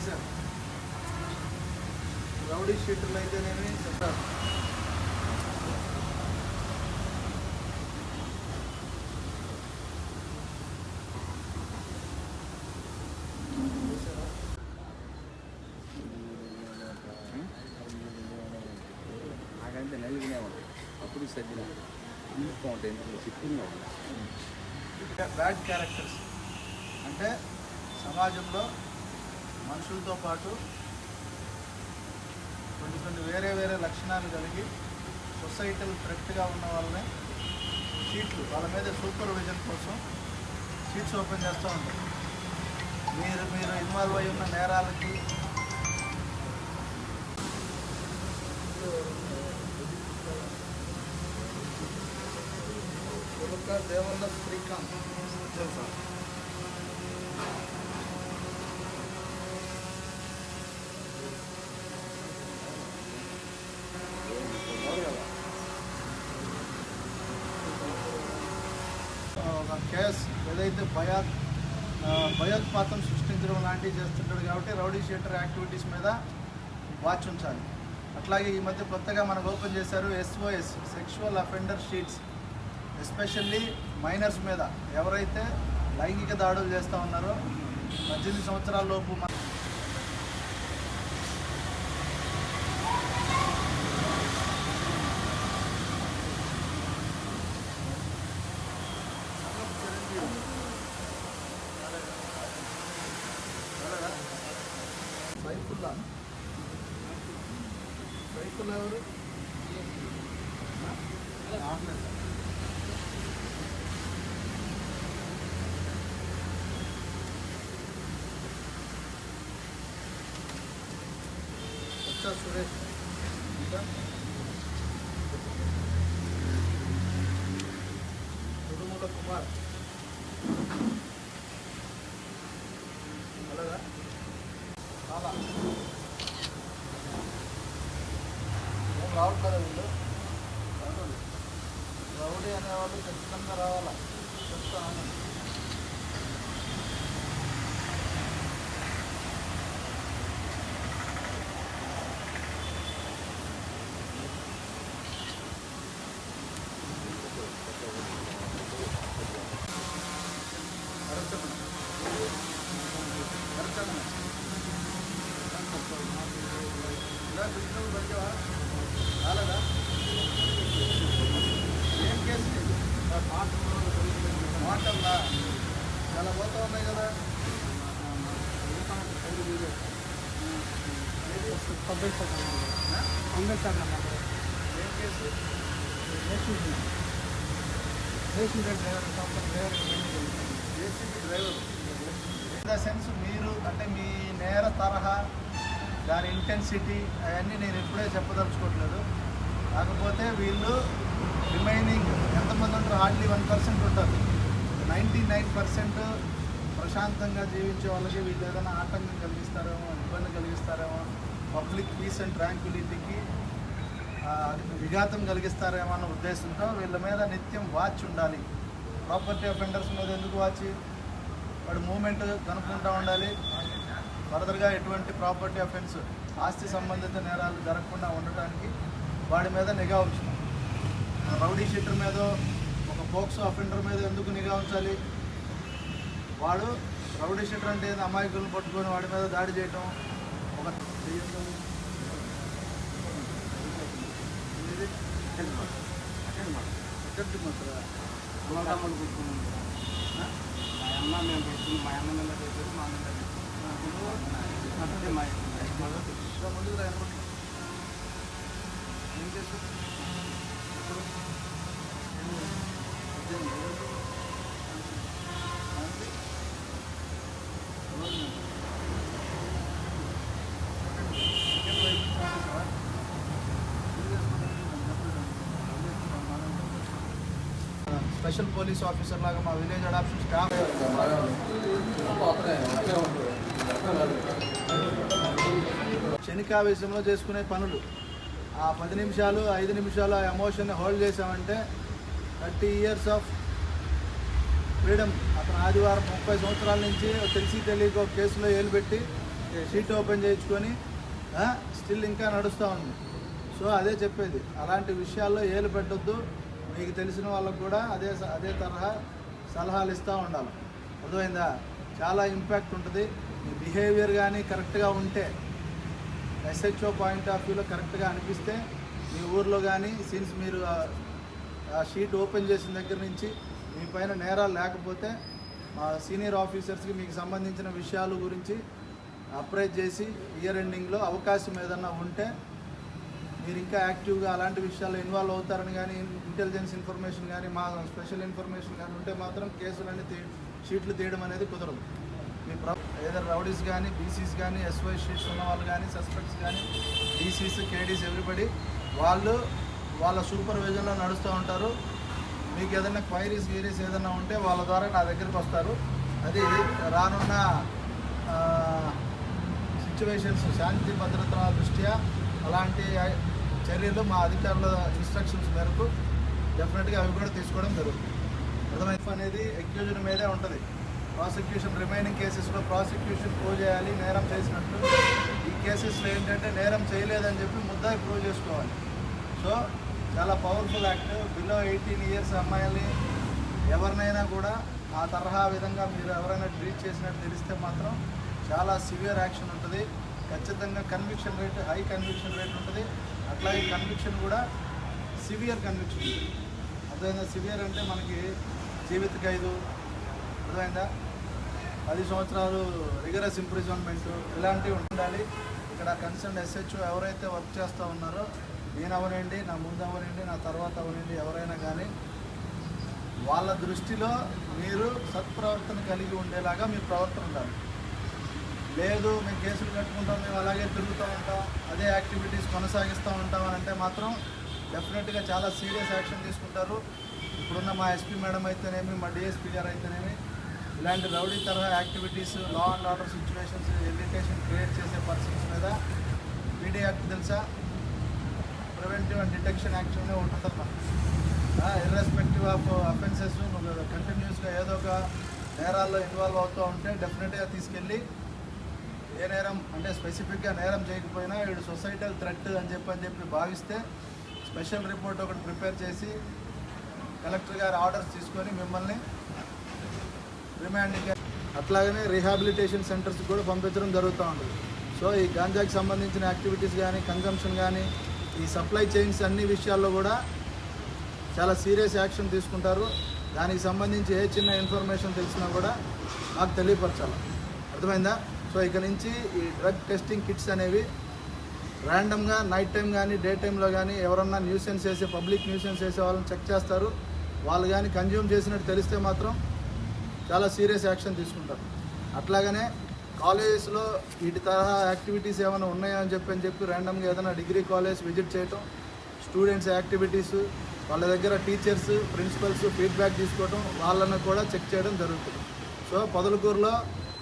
చేశారు. రౌడీ షీటర్లు అయితేనేమి చెప్పారు. నాకంటే నలుగునే ఉంది అప్పుడు సజ్జన ఉంటాయి చిక్కుగా ఉంది. బ్యాడ్ క్యారెక్టర్స్ అంటే సమాజంలో మనుషులతో పాటు కొన్ని వేరే వేరే లక్షణాలు కలిగి సొసైటల్ థ్రెట్గా ఉన్న వాళ్ళని షీట్లు వాళ్ళ మీద సూపర్విజన్ కోసం షీట్స్ ఓపెన్ చేస్తూ ఉంటారు. మీరు ఇన్వాల్వ్ అయి ఉన్న నేరాలకి దేవల్ల శ్రీకాంత్ సార్ ఒక కేసు ఏదైతే భయోత్పాతం సృష్టించడం లాంటివి చేస్తుంటాడు కాబట్టి రౌడీ షీటర్ యాక్టివిటీస్ మీద వాచ్ ఉంచాలి. అట్లాగే ఈ మధ్య కొత్తగా మనకు ఓపెన్ చేశారు SOS sexual offender sheets. Especially minors మీద ఎవరైతే లైంగిక దాడులు చేస్తూ ఉన్నారో 18 సంవత్సరాల లోపు సైఫుల్లా ఎవరు సురేష్ ఇంకా ఉడుమల కుమార్ అలాగా చాలా ఏం రావట్లేదు వీళ్ళు. రౌడీ అనేవాళ్ళు ఖచ్చితంగా రావాలా చెప్తాను. రాలేదా ఏం కేసు మాటల్లా చాలా పోతా ఉన్నాయి కదా. ఏం case JCB driver in the sense మీరు అంటే మీ నేర తరహా దాని ఇంటెన్సిటీ అవన్నీ నేను ఎప్పుడే చెప్పదలుచుకోవట్లేదు. కాకపోతే వీళ్ళు రిమైనింగ్ ఎంతమంది ఉంటారు? హార్డ్లీ 1% ఉంటారు. 99% ప్రశాంతంగా జీవించే వాళ్ళకి వీళ్ళు ఏదైనా ఆటంకం కలిగిస్తారేమో, ఇబ్బంది కలిగిస్తారేమో, పబ్లిక్ పీస్ అండ్ ట్రాంక్విలిటీకి విఘాతం కలిగిస్తారేమో అన్న ఉద్దేశంతో వీళ్ళ మీద నిత్యం వాచ్ ఉండాలి. ప్రాపర్టీ అఫెండర్స్ మీద ఎందుకు వాచ్? వాడు మూమెంట్ కనుక్కుంటూ ఉండాలి. ఫర్దర్గా ఎటువంటి ప్రాపర్టీ అఫెన్స్ ఆస్తి సంబంధిత నేరాలు జరగకుండా ఉండటానికి వాడి మీద నిఘా ఉంచుతాం. రౌడీ షీటర్ మీద ఒక పోక్సో అఫెండర్ మీద ఎందుకు నిఘా ఉంచాలి? వాడు రౌడీ షీటర్ అంటే అమాయకులను పట్టుకొని వాడి మీద దాడి చేయటం ఒక ముందుకు ఏం చేస్తారు ఇప్పుడు స్పెషల్ పోలీస్ ఆఫీసర్ లాగా మా విలేజ్ అడాప్షన్ స్టాఫ్ క్షణికావేశంలో చేసుకునే పనులు ఆ 10 నిమిషాలు 5 నిమిషాలు ఆ ఎమోషన్ని హోల్డ్ చేసామంటే 30 years ఆఫ్ ఫ్రీడమ్. అతను ఆదివారం 30 సంవత్సరాల నుంచి తెలిసి తెలియక కేసులో ఏలు పెట్టి షీట్ ఓపెన్ చేయించుకొని స్టిల్ ఇంకా నడుస్తూ ఉంది. సో అదే చెప్పేది, అలాంటి విషయాల్లో ఏలు పెట్టొద్దు. మీకు తెలిసిన వాళ్ళకు కూడా అదే తరహా సలహాలు ఇస్తూ ఉండాలి. అర్థమైందా? చాలా ఇంపాక్ట్ ఉంటుంది. మీ బిహేవియర్ కానీ కరెక్ట్గా ఉంటే, ఎస్హెచ్ఓ పాయింట్ ఆఫ్ వ్యూలో కరెక్ట్గా అనిపిస్తే, మీ ఊర్లో కానీ సిన్స్ మీరు ఆ షీట్ ఓపెన్ చేసిన దగ్గర నుంచి మీ పైన నేరాలు లేకపోతే మా సీనియర్ ఆఫీసర్స్కి మీకు సంబంధించిన విషయాల గురించి అప్రైజ్ చేసి ఇయర్ ఎండింగ్లో అవకాశం ఏదన్నా ఉంటే మీరు ఇంకా యాక్టివ్గా అలాంటి విషయాల్లో ఇన్వాల్వ్ అవుతారని కానీ, ఇంటెలిజెన్స్ ఇన్ఫర్మేషన్ కానీ, మా స్పెషల్ ఇన్ఫర్మేషన్ కానీ ఉంటే మాత్రం కేసులన్నీ షీట్లు తీయడం అనేది కుదరదు. మీ ఏదో రౌడీస్ కానీ, బీసీస్ కానీ, ఎస్వై షీట్స్ ఉన్న వాళ్ళు కానీ, సస్పెక్ట్స్ కానీ, డీసీస్, కేడీస్, ఎవ్రీబడి వాళ్ళు వాళ్ళ సూపర్విజన్లో నడుస్తూ ఉంటారు. మీకు ఏదైనా క్వైరీస్ ఏదైనా ఉంటే వాళ్ళ ద్వారా నా దగ్గరికి వస్తారు. అది రానున్న సిచ్యువేషన్స్ శాంతి భద్రతల దృష్ట్యా అలాంటి చర్యలు మా అధికారుల ఇన్స్ట్రక్షన్స్ మేరకు డెఫినెట్గా అవి కూడా తీసుకోవడం జరుగుతుంది. అర్థమైంది అనేది అక్యూజ్డ్ మీదే ఉంటుంది. ప్రాసిక్యూషన్ రిమైనింగ్ కేసెస్లో ప్రాసిక్యూషన్ ప్రూవ్ చేయాలి నేరం చేసినట్లు. ఈ కేసెస్లో ఏంటంటే నేరం చేయలేదని చెప్పి ముద్దాయి ప్రూవ్ చేసుకోవాలి. సో చాలా పవర్ఫుల్ యాక్ట్. బిలో 18 ఇయర్స్ అమ్మాయిల్ని ఎవరినైనా కూడా ఆ తరహా విధంగా మీరు ఎవరైనా ట్రీట్ చేసినట్టు తెలిస్తే మాత్రం చాలా సివియర్ యాక్షన్ ఉంటుంది. ఖచ్చితంగా conviction rate, high conviction rate ఉంటుంది. అట్లాగే కన్విక్షన్ కూడా సివియర్ కన్విక్షన్ ఉంటుంది. అర్థమైందా? సివియర్ అంటే మనకి జీవిత ఖైదు, అర్థమైందా, 10 సంవత్సరాలు రిగరస్ ఇంప్రిజన్మెంట్, ఇలాంటివి ఉండాలి. ఇక్కడ కన్సర్న్ ఎస్హెచ్ఓ ఎవరైతే వర్క్ చేస్తూ ఉన్నారో, నేను అవనండి, నా ముందు అవనండి, నా తర్వాత అవనండి, ఎవరైనా కానీ వాళ్ళ దృష్టిలో మీరు సత్ప్రవర్తన కలిగి ఉండేలాగా మీ ప్రవర్తన ఉండాలి. లేదు మేము కేసులు కట్టుకుంటాం, మేము అలాగే తిరుగుతూ ఉంటాం, అదే యాక్టివిటీస్ కొనసాగిస్తూ ఉంటాం అని అంటే మాత్రం డెఫినెట్గా చాలా సీరియస్ యాక్షన్ తీసుకుంటారు. ఇప్పుడున్న మా ఎస్పీ మేడం అయితేనేమి, మా డిఎస్పీ గారు అయితేనేమి, ఇలాంటి రౌడీ తరహా activities, law and order situations, irritation create చేసే పర్సన్స్ మీద పీడీ యాక్ట్ తెలుసా, ప్రివెంటివ్ అండ్ డిటెక్షన్ యాక్షన్ ఉంటుందమ్మా. ఇర్రెస్పెక్టివ్ ఆఫ్ అఫెన్సెస్ నువ్వు కంటిన్యూస్గా ఏదో ఒక నేరాల్లో ఇన్వాల్వ్ అవుతూ ఉంటే డెఫినెట్గా తీసుకెళ్ళి ఏ నేరం అంటే స్పెసిఫిక్గా నేరం చేయకపోయినా వీడు సొసైటల్ థ్రెట్ అని చెప్పి భావిస్తే స్పెషల్ రిపోర్ట్ ఒకటి ప్రిపేర్ చేసి కలెక్టర్ గారి ఆర్డర్స్ తీసుకొని మిమ్మల్ని రిమాండింగ్, అట్లాగనే రీహాబిలిటేషన్ సెంటర్స్కి కూడా పంపించడం జరుగుతూ ఉంటుంది. సో ఈ గాంజాకి సంబంధించిన యాక్టివిటీస్ కానీ, కన్జంప్షన్ కానీ, ఈ సప్లై చైన్స్ అన్ని విషయాల్లో కూడా చాలా సీరియస్ యాక్షన్ తీసుకుంటారు. దానికి సంబంధించి ఏ చిన్న ఇన్ఫర్మేషన్ తెలిసినా కూడా మాకు తెలియపరచాలి. అర్థమైందా? సో ఇక నుంచి ఈ డ్రగ్ టెస్టింగ్ కిట్స్ అనేవి ర్యాండమ్గా నైట్ టైం కానీ, డే టైంలో కానీ ఎవరన్నా న్యూసెన్స్ చేసే, పబ్లిక్ న్యూసెన్స్ చేసే వాళ్ళని చెక్ చేస్తారు. వాళ్ళు కానీ కన్జ్యూమ్ చేసినట్టు తెలిస్తే మాత్రం చాలా సీరియస్ యాక్షన్ తీసుకుంటారు. అట్లాగనే కాలేజెస్లో వీటి తరహా యాక్టివిటీస్ ఏమైనా ఉన్నాయా అని చెప్పి ర్యాండమ్గా ఏదైనా డిగ్రీ కాలేజ్ విజిట్ చేయటం, స్టూడెంట్స్ యాక్టివిటీస్, వాళ్ళ దగ్గర టీచర్స్, ప్రిన్సిపల్స్ ఫీడ్బ్యాక్ తీసుకోవటం, వాళ్ళని కూడా చెక్ చేయడం జరుగుతుంది. సో పొదలకూరులో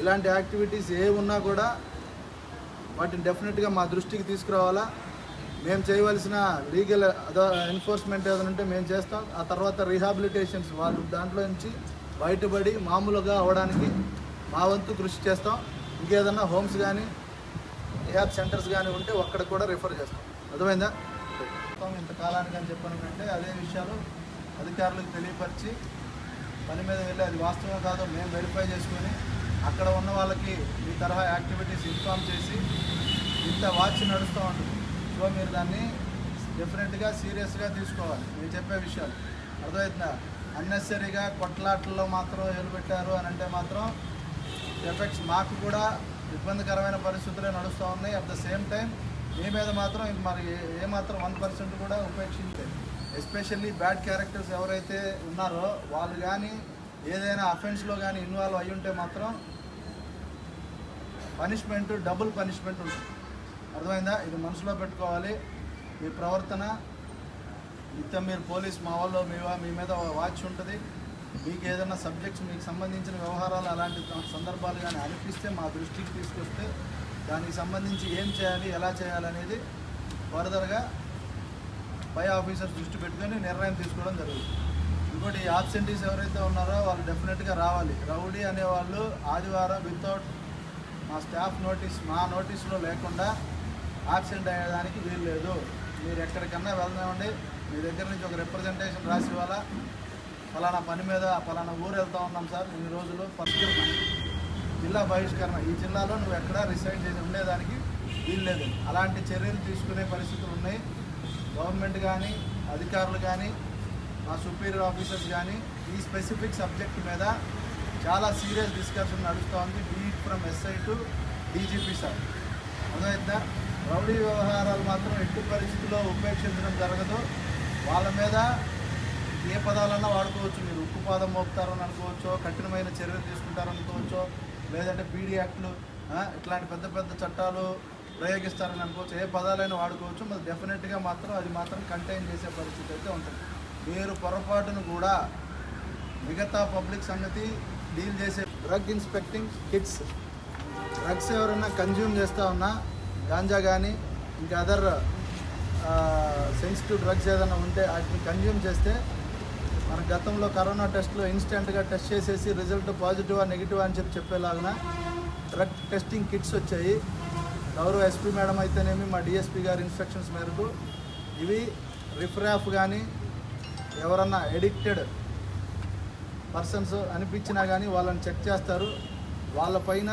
ఇలాంటి యాక్టివిటీస్ ఏ ఉన్నా కూడా వాటిని డెఫినెట్గా మా దృష్టికి తీసుకురావాలా. మేము చేయవలసిన లీగల్ ఎన్ఫోర్స్మెంట్ ఏదైనా ఉంటే మేము చేస్తాం. ఆ తర్వాత రీహాబిలిటేషన్స్ వాళ్ళు దాంట్లో నుంచి బయటపడి మామూలుగా అవ్వడానికి మా వంతు కృషి చేస్తాం. ఇంకేదన్నా హోమ్స్ కానీ, రిహాబ్ సెంటర్స్ కానీ ఉంటే అక్కడ కూడా రిఫర్ చేస్తాం. అర్థమైందా? ఇంతకాలానికి అని చెప్పానంటే అదే విషయాలు అధికారులకు తెలియపరిచి పని మీద వెళ్ళి అది వాస్తవం కాదో మేము వెరిఫై చేసుకొని అక్కడ ఉన్న వాళ్ళకి ఈ తరహా యాక్టివిటీస్ ఇన్ఫామ్ చేసి ఇంత వాచ్ నడుస్తూ ఉంటుంది. సో మీరు దాన్ని డెఫినెట్గా సీరియస్గా తీసుకోవాలి. మీరు చెప్పే విషయాలు అర్థమవుతుందా? అన్నెసరీగా కొట్లాట్లలో మాత్రం పెట్టారు అని అంటే మాత్రం ఎఫెక్ట్స్ మాకు కూడా ఇబ్బందికరమైన పరిస్థితులే నడుస్తూ ఉన్నాయి. అట్ ద సేమ్ టైం మీ మీద మాత్రం మరి ఏమాత్రం 1% కూడా ఉపేక్షించే, ఎస్పెషల్లీ బ్యాడ్ క్యారెక్టర్స్ ఎవరైతే ఉన్నారో వాళ్ళు కానీ ఏదైనా అఫెన్స్లో కానీ ఇన్వాల్వ్ అయ్యి ఉంటే మాత్రం పనిష్మెంట్, డబుల్ పనిష్మెంట్ ఉంటుంది. అర్థమైందా? ఇది మనసులో పెట్టుకోవాలి. మీ ప్రవర్తన నిత్యం మీరు పోలీస్ మా వాళ్ళు మీ మీద వాచ్ ఉంటుంది. మీకు ఏదైనా సబ్జెక్ట్స్ మీకు సంబంధించిన వ్యవహారాలు అలాంటి సందర్భాలు కానీ అనిపిస్తే మా దృష్టికి తీసుకొస్తే దానికి సంబంధించి ఏం చేయాలి, ఎలా చేయాలనేది ఫర్దర్గా పై ఆఫీసర్స్ దృష్టి పెట్టుకొని నిర్ణయం తీసుకోవడం జరుగుతుంది. ఇంకోటి ఆబ్సెంటీస్ ఎవరైతే ఉన్నారో వాళ్ళు డెఫినెట్గా రావాలి. రౌడీ అనేవాళ్ళు ఆదివారం వితౌట్ మా స్టాఫ్ మా నోటీసులో లేకుండా యాబ్సెంట్ అయ్యేదానికి వీలు లేదు. మీరు ఎక్కడికన్నా వెళ్దామండి, మీ దగ్గర నుంచి ఒక రిప్రజెంటేషన్ రాసి ఇవ్వాలా, ఫలానా పని మీద ఫలానా ఊరు వెళ్తూ ఉన్నాం సార్ ఇన్ని రోజులు, జిల్లా బహిష్కరణ, ఈ జిల్లాలో నువ్వు ఎక్కడా రిసైడ్ చేసి ఉండేదానికి వీలు లేదు. అలాంటి చర్యలు తీసుకునే పరిస్థితులు ఉన్నాయి. గవర్నమెంట్ కానీ అధికారులు కానీ మా సుపీరియర్ ఆఫీసర్స్ కానీ ఈ స్పెసిఫిక్ సబ్జెక్ట్ మీద చాలా సీరియస్ డిస్కషన్ నడుస్తూ ఉంది. Beat from SI to DGP sir. అదైతే రౌడీ వ్యవహారాలు మాత్రం ఎట్టి పరిస్థితుల్లో ఉపేక్షించడం జరగదు. వాళ్ళ మీద ఏ పదాలన్నా వాడుకోవచ్చు. మీరు ఉక్కుపాదం మోపుతారని అనుకోవచ్చో, కఠినమైన చర్యలు తీసుకుంటారనుకోవచ్చో, లేదంటే పీడీ యాక్ట్లు ఇట్లాంటి పెద్ద పెద్ద చట్టాలు ప్రయోగిస్తారని అనుకోవచ్చు. ఏ పదాలైనా వాడుకోవచ్చు. మరి డెఫినెట్గా మాత్రం అది మాత్రం కంటైన్ చేసే పరిస్థితి అయితే ఉంటుంది. మీరు పొరపాటును కూడా మిగతా పబ్లిక్ సంగతి డీల్ చేసే డ్రగ్ ఇన్స్పెక్టింగ్ కిట్స్, డ్రగ్స్ ఎవరైనా కన్జ్యూమ్ చేస్తూ ఉన్నా, గాంజా కానీ ఇంకా అదర్ సెన్సిటివ్ డ్రగ్స్ ఏదైనా ఉంటే వాటిని కన్జ్యూమ్ చేస్తే మన గతంలో కరోనా టెస్ట్లో ఇన్స్టెంట్గా టెస్ట్ చేసేసి రిజల్ట్ పాజిటివా నెగిటివా అని చెప్పేలాగా డ్రగ్ టెస్టింగ్ కిట్స్ వచ్చాయి. గౌరవ ఎస్పీ మేడం అయితేనేమి, మా డిఎస్పీ గారి ఇన్స్ట్రక్షన్స్ మేరకు ఇవి రిఫ్రాఫ్ కానీ ఎవరన్నా ఎడిక్టెడ్ పర్సన్స్ అనిపించినా కానీ వాళ్ళని చెక్ చేస్తారు. వాళ్ళపైన